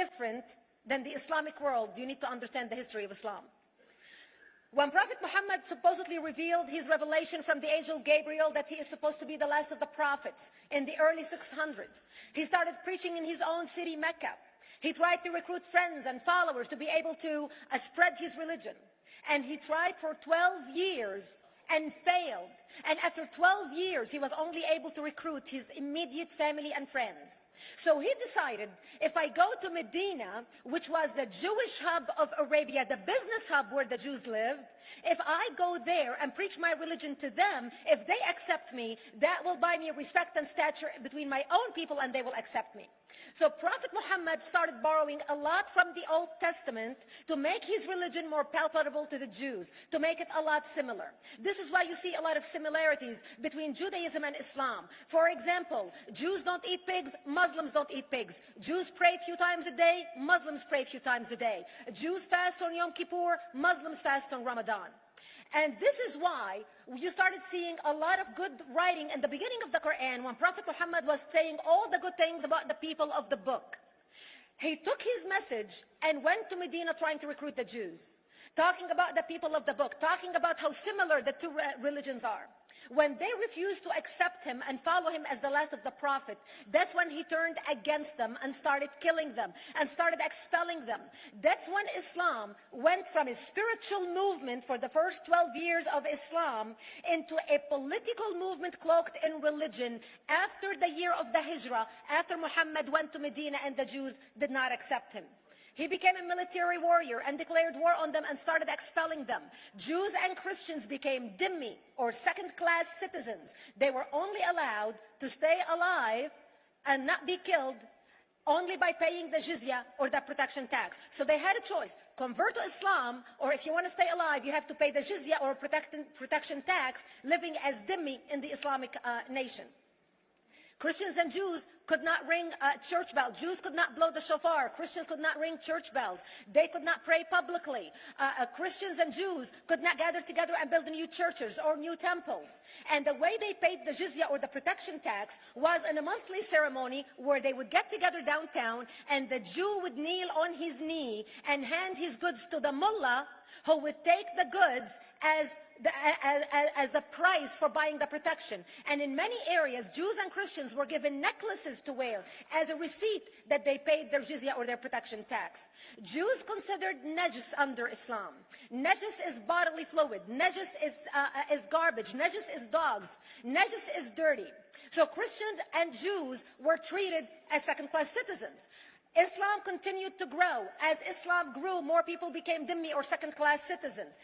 different than the Islamic world, you need to understand the history of Islam. When Prophet Muhammad supposedly revealed his revelation from the angel Gabriel that he is supposed to be the last of the prophets in the early 600s, he started preaching in his own city, Mecca. He tried to recruit friends and followers to be able to spread his religion. And he tried for 12 years and failed. And after 12 years, he was only able to recruit his immediate family and friends. So he decided, if I go to Medina, which was the Jewish hub of Arabia, the business hub where the Jews lived, if I go there and preach my religion to them, if they accept me, that will buy me respect and stature between my own people, and they will accept me. So Prophet Muhammad started borrowing a lot from the Old Testament to make his religion more palpable to the Jews, to make it a lot similar. This is why you see a lot of similarities between Judaism and Islam. For example, Jews don't eat pigs, Muslims don't eat pigs. Jews pray a few times a day, Muslims pray a few times a day. Jews fast on Yom Kippur, Muslims fast on Ramadan. And this is why you started seeing a lot of good writing in the beginning of the Quran when Prophet Muhammad was saying all the good things about the people of the book. He took his message and went to Medina trying to recruit the Jews, talking about the people of the book, talking about how similar the two religions are. When they refused to accept him and follow him as the last of the prophet, that's when he turned against them and started killing them and started expelling them. That's when Islam went from a spiritual movement for the first 12 years of Islam into a political movement cloaked in religion after the year of the Hijrah, after Muhammad went to Medina and the Jews did not accept him. He became a military warrior and declared war on them and started expelling them. Jews and Christians became dhimmi, or second-class citizens. They were only allowed to stay alive and not be killed only by paying the jizya or the protection tax. So they had a choice: convert to Islam, or if you want to stay alive, you have to pay the jizya or protection tax, living as dhimmi in the Islamic nation. Christians and Jews could not ring church bells. Jews could not blow the shofar. Christians could not ring church bells. They could not pray publicly. Christians and Jews could not gather together and build new churches or new temples. And the way they paid the jizya or the protection tax was in a monthly ceremony where they would get together downtown and the Jew would kneel on his knee and hand his goods to the mullah, who would take the goods as the price for buying the protection. And in many areas, Jews and Christians were given necklaces to wear as a receipt that they paid their jizya or their protection tax. Jews considered najis under Islam. Najis is bodily fluid. Najis is garbage. Najis is dogs. Najis is dirty. So Christians and Jews were treated as second-class citizens. Islam continued to grow. As Islam grew, more people became dhimmi or second-class citizens.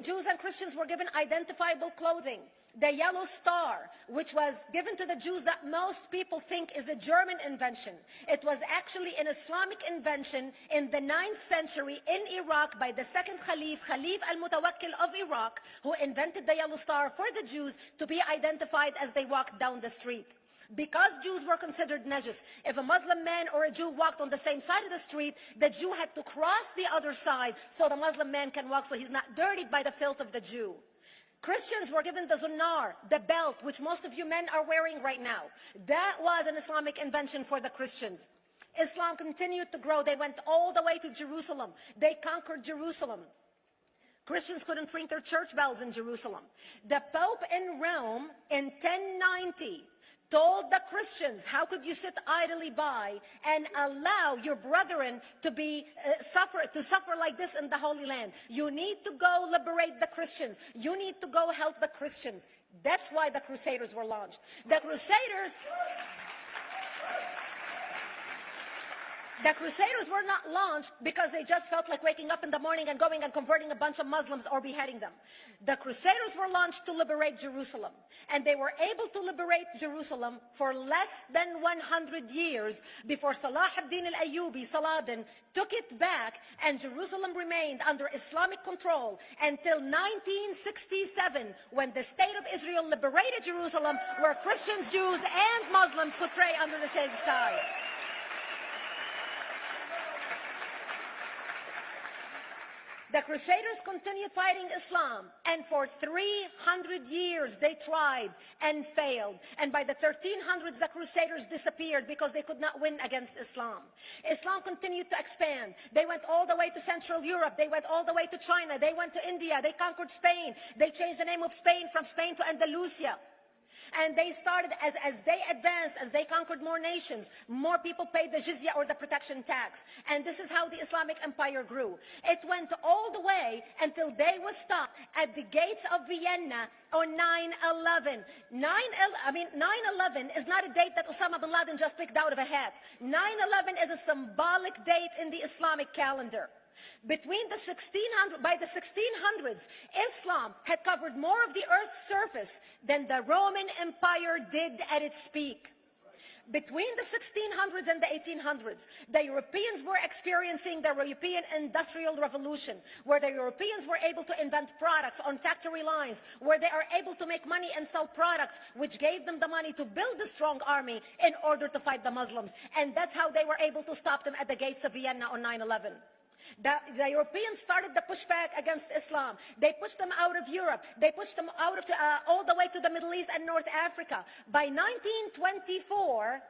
Jews and Christians were given identifiable clothing. The yellow star, which was given to the Jews that most people think is a German invention. It was actually an Islamic invention in the 9th century in Iraq by the second Khalif, Khalif al-Mutawakkil of Iraq, who invented the yellow star for the Jews to be identified as they walked down the street. Because Jews were considered najis, if a Muslim man or a Jew walked on the same side of the street, the Jew had to cross the other side so the Muslim man can walk, so he's not dirtied by the filth of the Jew. Christians were given the zunnar, the belt, which most of you men are wearing right now. That was an Islamic invention for the Christians. Islam continued to grow. They went all the way to Jerusalem. They conquered Jerusalem. Christians couldn't ring their church bells in Jerusalem. The Pope in Rome in 1090 told the Christians, how could you sit idly by and allow your brethren to suffer like this in the Holy Land? You need to go liberate the Christians. You need to go help the Christians. That's why the Crusaders were launched. The Crusaders were not launched because they just felt like waking up in the morning and going and converting a bunch of Muslims or beheading them. The Crusaders were launched to liberate Jerusalem. And they were able to liberate Jerusalem for less than 100 years before Salah ad-Din al-Ayyubi, Saladin, took it back, and Jerusalem remained under Islamic control until 1967, when the State of Israel liberated Jerusalem, where Christians, Jews, and Muslims could pray under the same sky. The Crusaders continued fighting Islam, and for 300 years they tried and failed. And by the 1300s, the Crusaders disappeared because they could not win against Islam. Islam continued to expand. They went all the way to Central Europe. They went all the way to China. They went to India. They conquered Spain. They changed the name of Spain from Spain to Andalusia. And they started, as they advanced, as they conquered more nations, more people paid the jizya or the protection tax. And this is how the Islamic Empire grew. It went all the way until they was stopped at the gates of Vienna on 9/11. 9/11 is not a date that Osama bin Laden just picked out of a hat. 9/11 is a symbolic date in the Islamic calendar. By the 1600s, Islam had covered more of the earth's surface than the Roman Empire did at its peak. Between the 1600s and the 1800s, the Europeans were experiencing the European Industrial Revolution, where the Europeans were able to invent products on factory lines, where they are able to make money and sell products, which gave them the money to build a strong army in order to fight the Muslims. And that's how they were able to stop them at the gates of Vienna on 9/11. The Europeans started the pushback against Islam. They pushed them out of Europe. They pushed them out of all the way to the Middle East and North Africa. By 1924,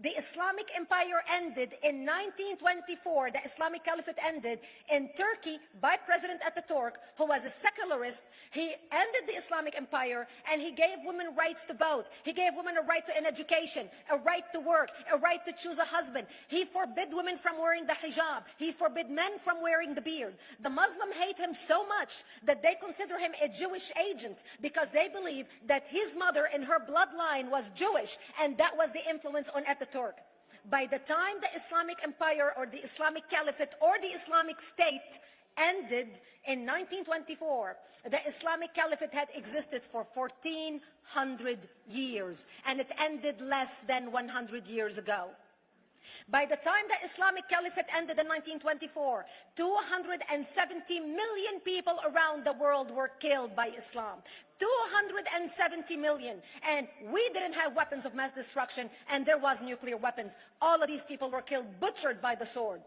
the Islamic Empire ended. In 1924, the Islamic Caliphate ended in Turkey by President Ataturk, who was a secularist. He ended the Islamic Empire, and he gave women rights to vote. He gave women a right to an education, a right to work, a right to choose a husband. He forbid women from wearing the hijab. He forbid men from wearing the beard. The Muslims hate him so much that they consider him a Jewish agent, because they believe that his mother in her bloodline was Jewish, and that was the influence on Ataturk. By the time the Islamic Empire or the Islamic Caliphate or the Islamic State ended in 1924, the Islamic Caliphate had existed for 1400 years, and it ended less than 100 years ago. By the time the Islamic Caliphate ended in 1924, 270 million people around the world were killed by Islam. 270 million. And we didn't have weapons of mass destruction, and there was nuclear weapons. All of these people were killed, butchered by the sword.